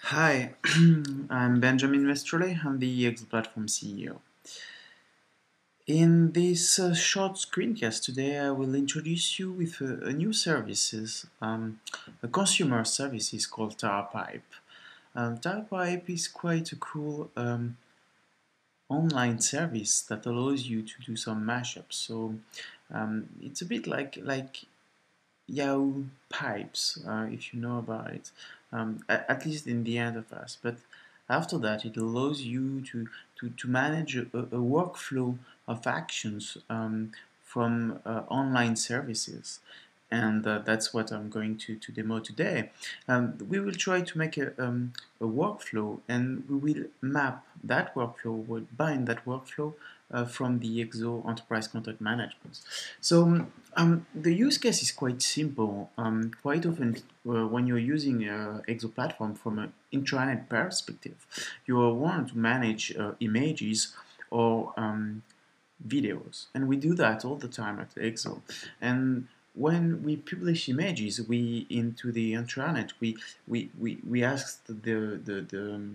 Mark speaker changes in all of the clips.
Speaker 1: Hi, I'm Benjamin Westerle. I'm the eXo Platform CEO. In this short screencast today, I will introduce you with a new services, a consumer services called TarPipe. TarPipe is quite a cool online service that allows you to do some mashups. So it's a bit like Yahoo Pipes, if you know about it, at least in the end of us. But after that, it allows you to manage a workflow of actions from online services. And that's what I'm going to demo today. We will try to make a workflow, and we will map that workflow, we'll bind that workflow from the eXo Enterprise Content Management. So the use case is quite simple. Quite often, when you're using eXo platform from an intranet perspective, you will want to manage images or videos, and we do that all the time at eXo. And when we publish images, we into the intranet, we ask the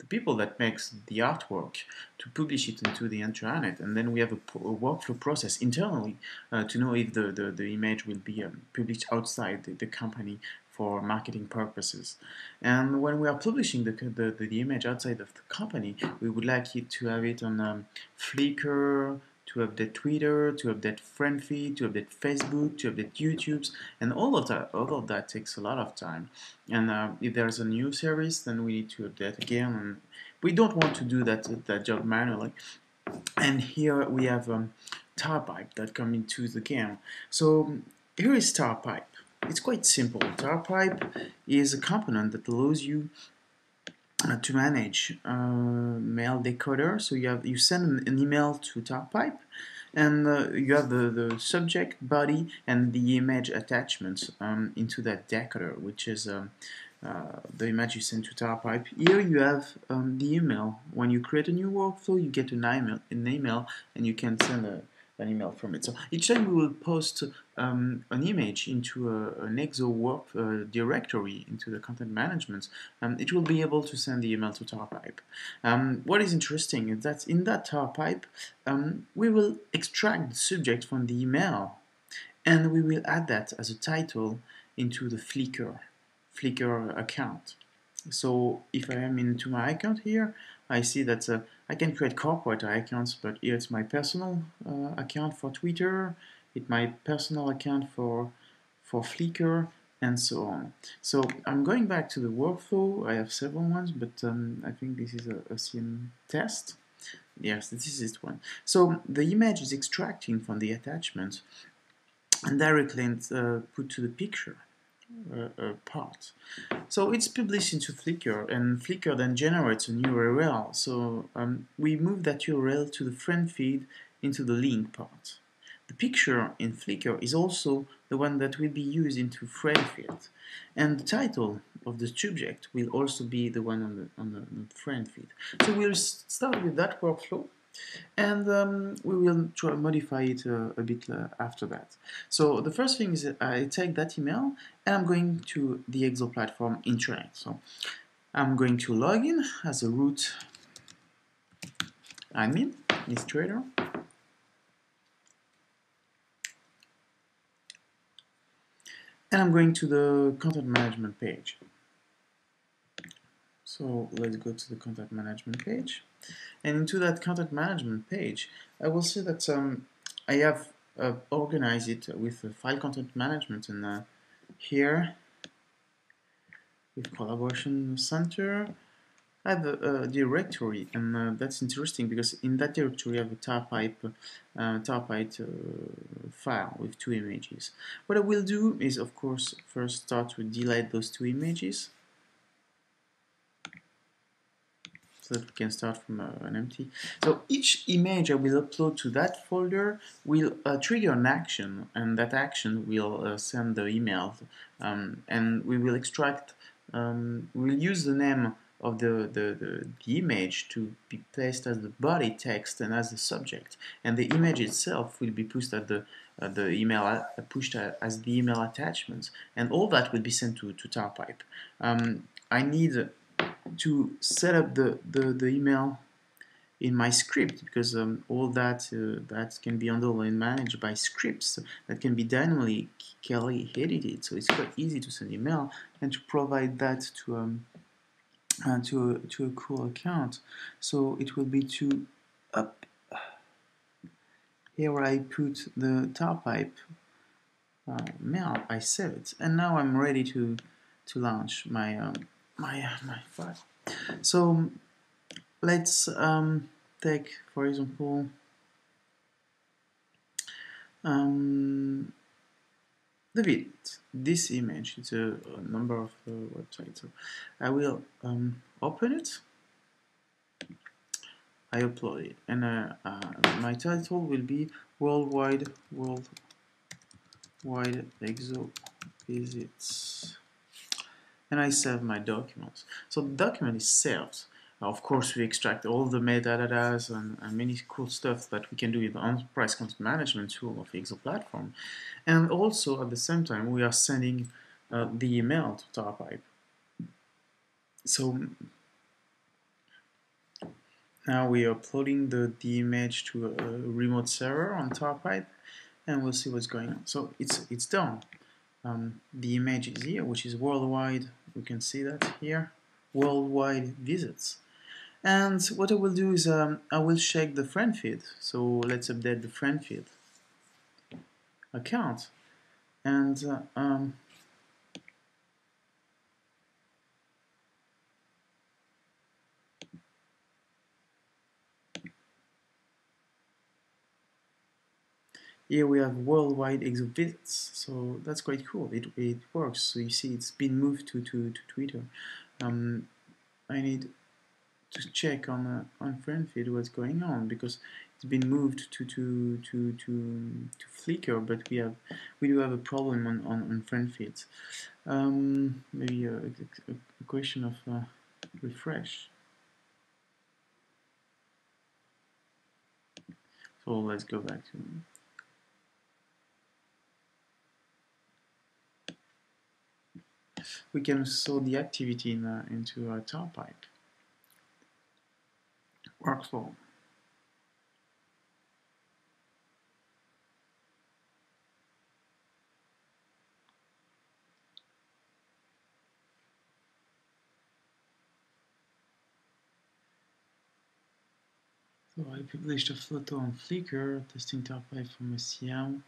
Speaker 1: people that makes the artwork to publish it into the intranet, and then we have a workflow process internally to know if the image will be published outside the company for marketing purposes. And when we are publishing the image outside of the company, we would like it to have it on Flickr, to update Twitter, to update friend feed, to update Facebook, to update YouTube's, and all of that takes a lot of time. And if there's a new service, then we need to update again, and we don't want to do that job manually. And here we have TarPipe that come into the game. So here is TarPipe. It's quite simple. TarPipe is a component that allows you to manage mail decoder. So you send an email to TarPipe, and you have the subject, body, and the image attachments into that decoder, which is the image you send to TarPipe. Here you have the email. When you create a new workflow, you get an email, and you can send an email from it. So each time we will post an image into an eXo work directory into the content management, it will be able to send the email to TarPipe. What is interesting is that in that TarPipe, we will extract the subject from the email, and we will add that as a title into the Flickr account. So if I am into my account here, I see that I can create corporate accounts, but here it's my personal account for Twitter, it's my personal account for Flickr, and so on. So I'm going back to the workflow. I have several ones, but I think this is a ECM test. Yes, this is this one. So the image is extracting from the attachment and directly put to the picture part. So it's published into Flickr, and Flickr then generates a new URL. So we move that URL to the friend feed into the link part. The picture in Flickr is also the one that will be used into friend feed, and the title of the subject will also be the one on the friend feed. So we'll start with that workflow, and we will try to modify it a bit after that. So the first thing is that I take that email and I'm going to the eXo platform intranet. So I'm going to log in as a root admin, administrator. And I'm going to the content management page. So let's go to the content management page. And into that content management page, I will see that I have organized it with file content management, and here with collaboration center, I have a directory, and that's interesting because in that directory I have a TarPipe file with 2 images. What I will do is, of course, first start to delete those 2 images, so that we can start from an empty. So each image I will upload to that folder will trigger an action, and that action will send the email, and we will extract, we'll use the name of the image to be placed as the body text and as the subject, and the image itself will be pushed at the email, pushed as the email attachment, and all that will be sent to TarPipe. I need to set up the email in my script, because all that that can be handled and managed by scripts that can be dynamically edited. So it's quite easy to send email and to provide that to a cool account. So it will be to up here. I put the TarPipe mail. I save it, and now I'm ready to launch my my file. So let's take, for example, the vid. This image. It's a number of websites. So I will open it. I upload it, and my title will be worldwide eXo visits, and I save my documents. So the document is saved. Of course, we extract all the metadata and many cool stuff that we can do with the enterprise content management tool of eXo platform. And also, at the same time, we are sending the email to TarPipe. So now we are uploading the image to a remote server on TarPipe, and we'll see what's going on. So it's done. The image is here, which is worldwide. We can see that here, worldwide visits. And what I will do is I will check the friend feed. So let's update the friend feed account. And here we have worldwide eXo visits. So that's quite cool. It works. So you see it's been moved to Twitter. I need to check on friend feed what's going on, because it's been moved to Flickr, but we do have a problem on friend feeds. Maybe a question of refresh. So let's go back to. We can sort the activity into a TarPipe workflow. So I published a photo on Flickr testing TarPipe from ECM.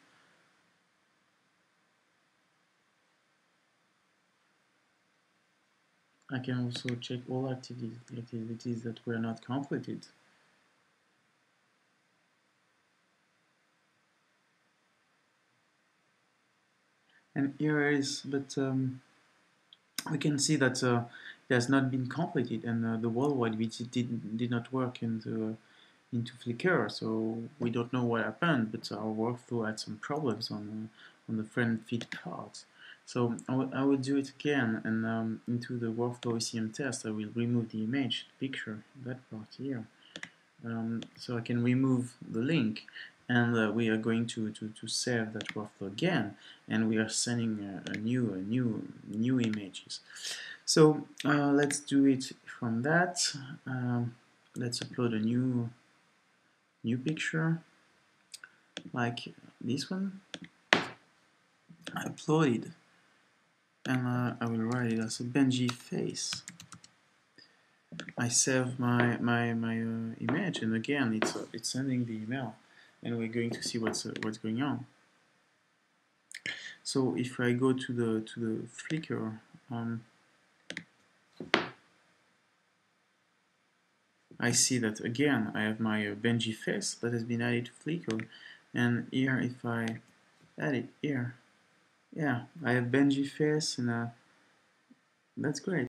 Speaker 1: I can also check all activities that were not completed. And here is, but we can see that it has not been completed, and the worldwide visit did not work into Flickr. So we don't know what happened, but our workflow had some problems on the friend feed part. So I will do it again, and into the workflow ECM test, I will remove the image, picture, that part here. So I can remove the link, and we are going to save that workflow again, and we are sending new images. So let's do it from that. Let's upload a new picture like this one. I uploaded, and I will write it as a Benji face. I save my image, and again it's sending the email, and we're going to see what's going on. So if I go to the Flickr, I see that again I have my Benji face that has been added to Flickr, and here if I add it here, yeah, I have Benji face, and that's great.